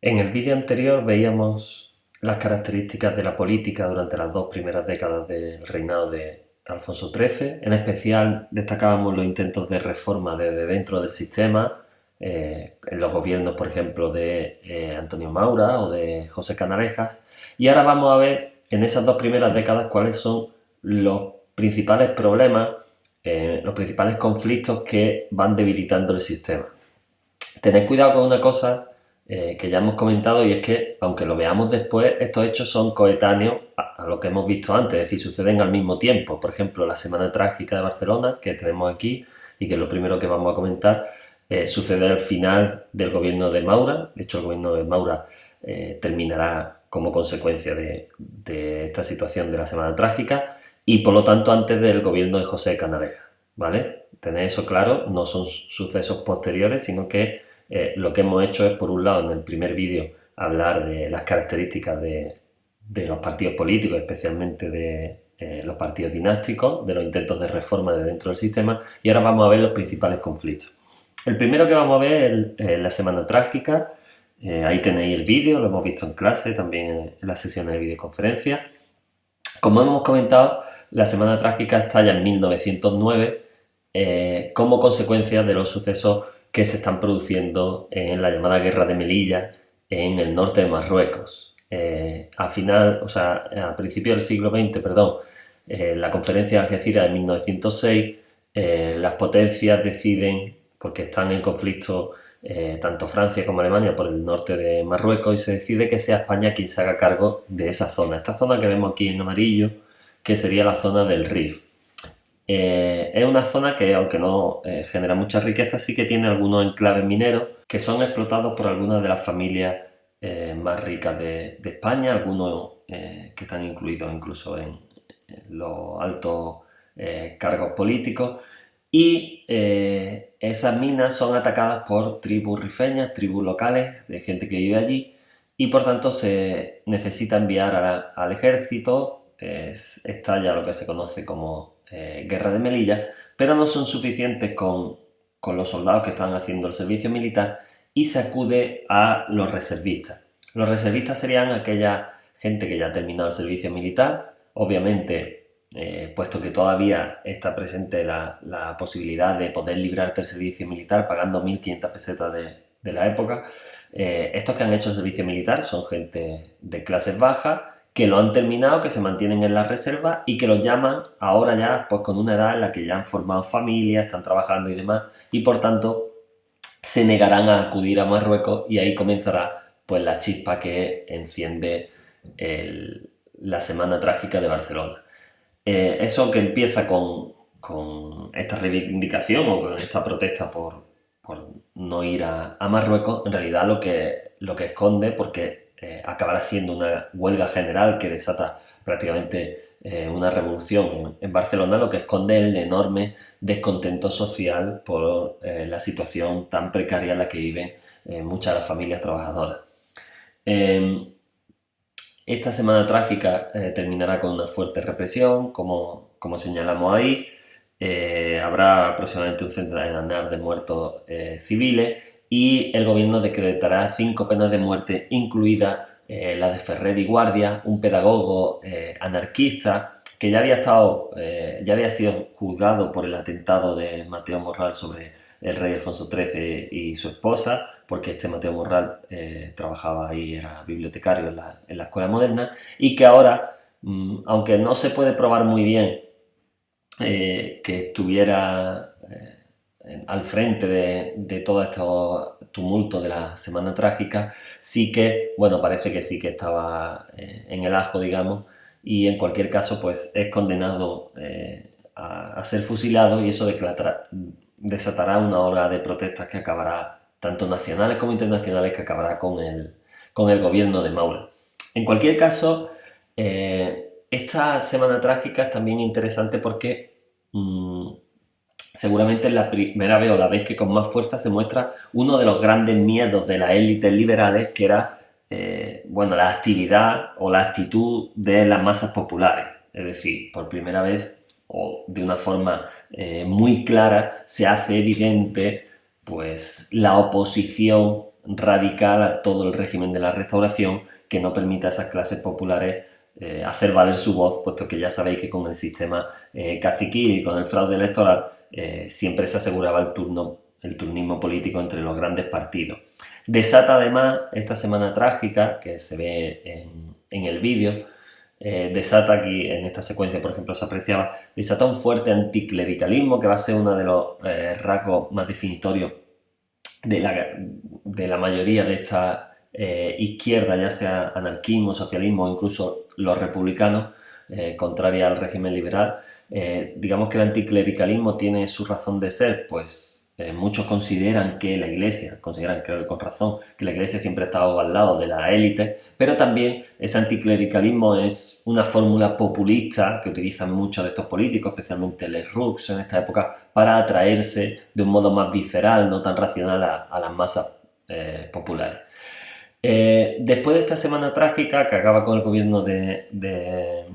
En el vídeo anterior veíamos las características de la política durante las dos primeras décadas del reinado de Alfonso XIII. En especial destacábamos los intentos de reforma desde dentro del sistema, en los gobiernos, por ejemplo, de Antonio Maura o de José Canalejas. Y ahora vamos a ver en esas dos primeras décadas cuáles son los principales problemas, los principales conflictos que van debilitando el sistema. Tened cuidado con una cosa que ya hemos comentado, y es que, aunque lo veamos después, estos hechos son coetáneos a lo que hemos visto antes, es decir, suceden al mismo tiempo. Por ejemplo, la Semana Trágica de Barcelona, que tenemos aquí y que es lo primero que vamos a comentar, sucede al final del gobierno de Maura. De hecho, el gobierno de Maura terminará como consecuencia de esta situación de la Semana Trágica y, por lo tanto, antes del gobierno de José Canalejas, ¿vale? Tener eso claro, no son sucesos posteriores, sino que lo que hemos hecho es, por un lado, en el primer vídeo, hablar de las características de los partidos políticos, especialmente de los partidos dinásticos, de los intentos de reforma de dentro del sistema, y ahora vamos a ver los principales conflictos. El primero que vamos a ver es la Semana Trágica. Ahí tenéis el vídeo, lo hemos visto en clase, también en las sesiones de videoconferencia. Como hemos comentado, la Semana Trágica estalla en 1909 como consecuencia de los sucesos que se están produciendo en la llamada Guerra de Melilla en el norte de Marruecos. A principios del siglo XX, perdón, la conferencia de Algeciras de 1906, las potencias deciden, porque están en conflicto tanto Francia como Alemania por el norte de Marruecos, y se decide que sea España quien se haga cargo de esa zona. Esta zona que vemos aquí en amarillo, que sería la zona del Rif. Es una zona que, aunque no genera mucha riqueza, sí que tiene algunos enclaves mineros que son explotados por algunas de las familias más ricas de España, algunos que están incluidos incluso en los altos cargos políticos. Y esas minas son atacadas por tribus rifeñas, tribus locales, de gente que vive allí, y por tanto se necesita enviar al ejército. Estalla lo que se conoce como Guerra de Melilla, pero no son suficientes con los soldados que están haciendo el servicio militar, y se acude a los reservistas. Los reservistas serían aquella gente que ya ha terminado el servicio militar, obviamente. Puesto que todavía está presente la posibilidad de poder librarte del servicio militar pagando 1.500 pesetas de la época. Estos que han hecho el servicio militar son gente de clases bajas, que lo han terminado, que se mantienen en la reserva y que los llaman ahora ya pues con una edad en la que ya han formado familia, están trabajando y demás, y por tanto se negarán a acudir a Marruecos, y ahí comenzará pues la chispa que enciende la Semana Trágica de Barcelona. Eso que empieza con esta reivindicación o con esta protesta por no ir a Marruecos, en realidad lo que esconde, porque acabará siendo una huelga general que desata prácticamente una revolución en Barcelona, lo que esconde el enorme descontento social por la situación tan precaria en la que viven muchas de las familias trabajadoras. Esta semana trágica terminará con una fuerte represión, como señalamos ahí. Habrá aproximadamente un centenar de muertos civiles, y el gobierno decretará 5 penas de muerte, incluida la de Ferrer y Guardia, un pedagogo anarquista que ya había sido juzgado por el atentado de Mateo Morral sobre el rey Alfonso XIII y su esposa, porque este Mateo Morral trabajaba ahí, era bibliotecario en la escuela moderna, y que ahora, aunque no se puede probar muy bien que estuviera al frente de todo este tumulto de la Semana Trágica, sí que, bueno, parece que sí que estaba en el ajo, digamos, y en cualquier caso pues es condenado a ser fusilado, y eso desatará una ola de protestas que acabará, tanto nacionales como internacionales, que acabará con el gobierno de Maura. En cualquier caso, esta Semana Trágica es también interesante porque seguramente es la primera vez o la vez que con más fuerza se muestra uno de los grandes miedos de las élites liberales, que era la actividad o la actitud de las masas populares. Es decir, por primera vez o de una forma muy clara se hace evidente pues la oposición radical a todo el régimen de la Restauración que no permita a esas clases populares hacer valer su voz, puesto que ya sabéis que con el sistema caciquil y con el fraude electoral siempre se aseguraba el turnismo político entre los grandes partidos. Desata además esta semana trágica que se ve en el vídeo, desata aquí en esta secuencia, por ejemplo, se apreciaba, desata un fuerte anticlericalismo que va a ser uno de los rasgos más definitorios de la mayoría de esta izquierda, ya sea anarquismo, socialismo o incluso los republicanos, contraria al régimen liberal. Digamos que el anticlericalismo tiene su razón de ser, pues muchos consideran que la Iglesia, consideran que con razón, que la Iglesia siempre ha estado al lado de la élite, pero también ese anticlericalismo es una fórmula populista que utilizan muchos de estos políticos, especialmente Les Roux en esta época, para atraerse de un modo más visceral, no tan racional a las masas populares. Después de esta semana trágica que acaba con el gobierno de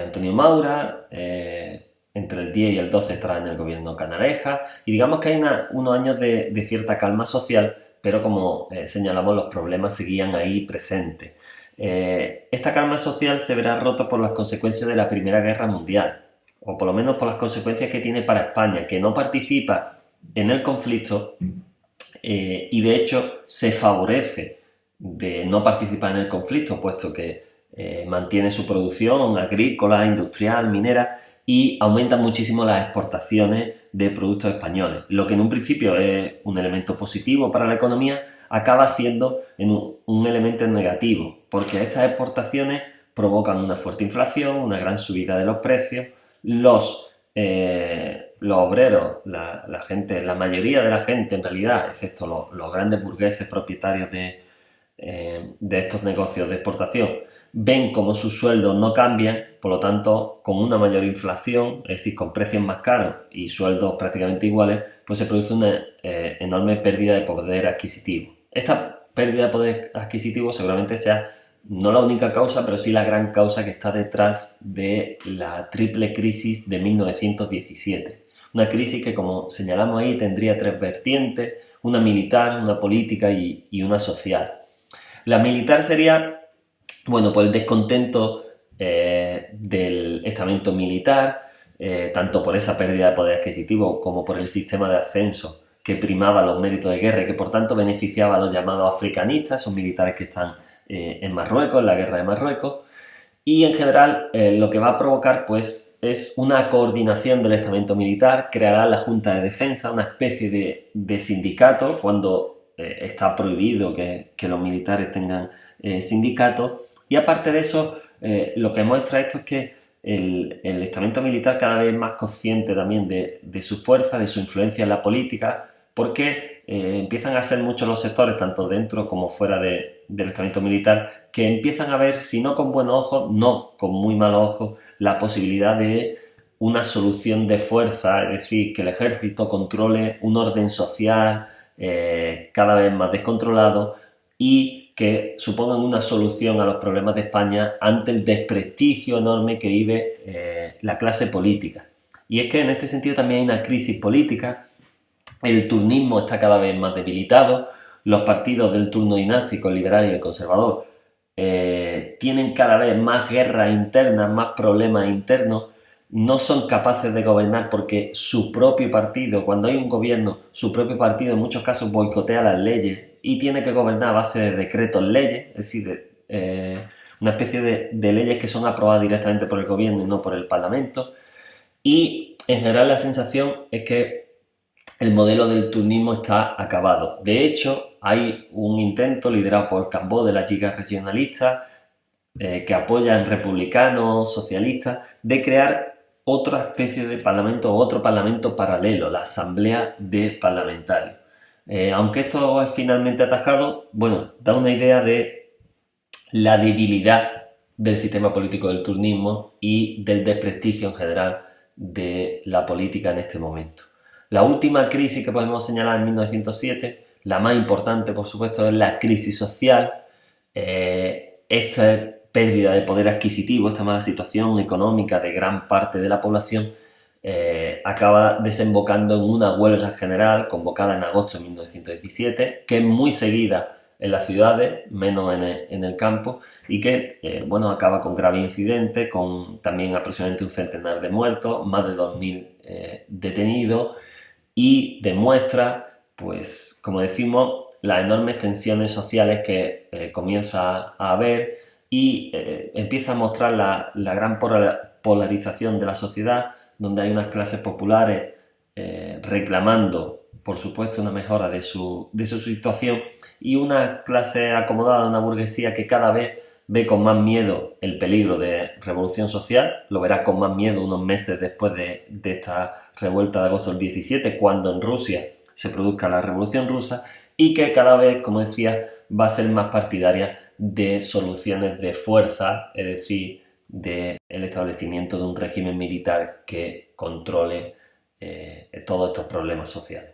Antonio Maura, entre el 10 y el 12 estará en el gobierno Canalejas, y digamos que hay unos años de cierta calma social, pero como señalamos, los problemas seguían ahí presentes. Esta calma social se verá rota por las consecuencias de la Primera Guerra Mundial, o por lo menos por las consecuencias que tiene para España, que no participa en el conflicto y de hecho se favorece de no participar en el conflicto, puesto que mantiene su producción agrícola, industrial, minera, y aumentan muchísimo las exportaciones de productos españoles. Lo que en un principio es un elemento positivo para la economía, acaba siendo un elemento negativo, porque estas exportaciones provocan una fuerte inflación, una gran subida de los precios, los obreros, la gente, la mayoría de la gente en realidad, excepto los grandes burgueses propietarios de estos negocios de exportación, ven como sus sueldos no cambian, por lo tanto, con una mayor inflación, es decir, con precios más caros y sueldos prácticamente iguales, pues se produce una enorme pérdida de poder adquisitivo. Esta pérdida de poder adquisitivo seguramente sea no la única causa, pero sí la gran causa que está detrás de la triple crisis de 1917. Una crisis que, como señalamos ahí, tendría tres vertientes: una militar, una política y una social. La militar sería, bueno, pues el descontento del estamento militar, tanto por esa pérdida de poder adquisitivo como por el sistema de ascenso que primaba los méritos de guerra y que por tanto beneficiaba a los llamados africanistas, esos militares que están en Marruecos, en la guerra de Marruecos. Y en general lo que va a provocar pues es una coordinación del estamento militar, creará la Junta de Defensa, una especie de sindicato cuando está prohibido que los militares tengan sindicatos. Y aparte de eso, lo que muestra esto es que el estamento militar cada vez es más consciente también de su fuerza, de su influencia en la política, porque empiezan a ser muchos los sectores, tanto dentro como fuera del estamento militar, que empiezan a ver, si no con buenos ojos, no con muy malos ojos, la posibilidad de una solución de fuerza, es decir, que el ejército controle un orden social cada vez más descontrolado y que supongan una solución a los problemas de España ante el desprestigio enorme que vive la clase política. Y es que en este sentido también hay una crisis política. El turnismo está cada vez más debilitado, los partidos del turno dinástico, el liberal y el conservador, tienen cada vez más guerras internas, más problemas internos, no son capaces de gobernar porque su propio partido, cuando hay un gobierno, su propio partido en muchos casos boicotea las leyes y tiene que gobernar a base de decretos leyes, es decir, una especie de leyes que son aprobadas directamente por el gobierno y no por el Parlamento. Y en general la sensación es que el modelo del turnismo está acabado. De hecho, hay un intento liderado por Cambó de la Lliga Regionalista que apoyan republicanos, socialistas, de crear otra especie de parlamento o otro parlamento paralelo, la Asamblea de Parlamentarios. Aunque esto es finalmente atajado, bueno, da una idea de la debilidad del sistema político del turnismo y del desprestigio en general de la política en este momento. La última crisis que podemos señalar en 1907, la más importante por supuesto, es la crisis social. Esta pérdida de poder adquisitivo, esta mala situación económica de gran parte de la población, acaba desembocando en una huelga general convocada en agosto de 1917, que es muy seguida en las ciudades, menos en el campo, y que bueno, acaba con grave incidente, con también aproximadamente un centenar de muertos, más de 2.000 detenidos, y demuestra, pues como decimos, las enormes tensiones sociales que comienza a haber, y empieza a mostrar la gran polarización de la sociedad, donde hay unas clases populares reclamando, por supuesto, una mejora de su situación, y una clase acomodada, una burguesía que cada vez ve con más miedo el peligro de revolución social. Lo verá con más miedo unos meses después de esta revuelta de agosto del 17, cuando en Rusia se produzca la revolución rusa, y que cada vez, como decía, va a ser más partidaria de soluciones de fuerza, es decir, del establecimiento de un régimen militar que controle todos estos problemas sociales.